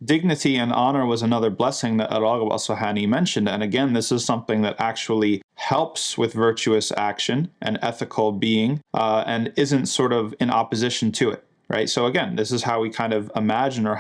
Dignity and honor was another blessing that al-Raghib al-Isfahani mentioned. And again, this is something that actually helps with virtuous action and ethical being, and isn't sort of in opposition to it. Right? So again, this is how we kind of imagine, or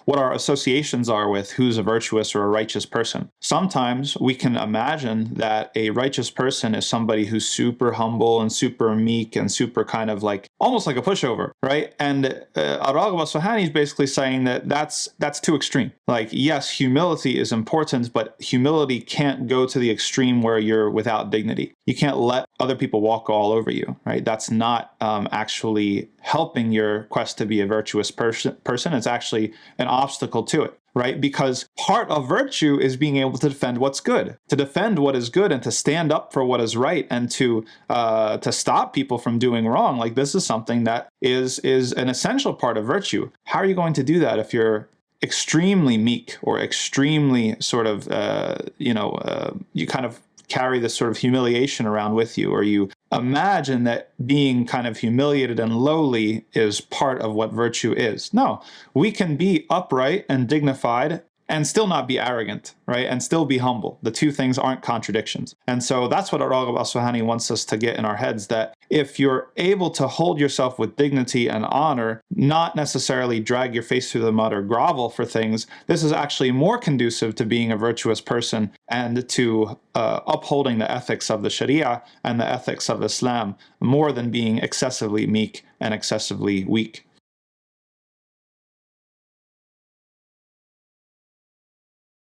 what our associations are with who's a virtuous or a righteous person. Sometimes we can imagine that a righteous person is somebody who's super humble and super meek and super kind of like, almost like a pushover, right? And al-Raghib al-Isfahani is basically saying that that's too extreme. Like, yes, humility is important, but humility can't go to the extreme where you're without dignity. You can't let other people walk all over you, right? That's not actually helping your quest to be a virtuous person. It's actually an obstacle to it, right? Because part of virtue is being able to defend what's good, to defend what is good, and to stand up for what is right, and to stop people from doing wrong. Like, this is something that is an essential part of virtue. How are you going to do that if you're extremely meek, or extremely sort of you kind of carry this sort of humiliation around with you, or you imagine that being kind of humiliated and lowly is part of what virtue is? No, we can be upright and dignified and still not be arrogant, right? And still be humble. The two things aren't contradictions. And so that's what al-Raghib al-Isfahani wants us to get in our heads, that if you're able to hold yourself with dignity and honor, not necessarily drag your face through the mud or grovel for things, this is actually more conducive to being a virtuous person and to upholding the ethics of the Sharia and the ethics of Islam, more than being excessively meek and excessively weak.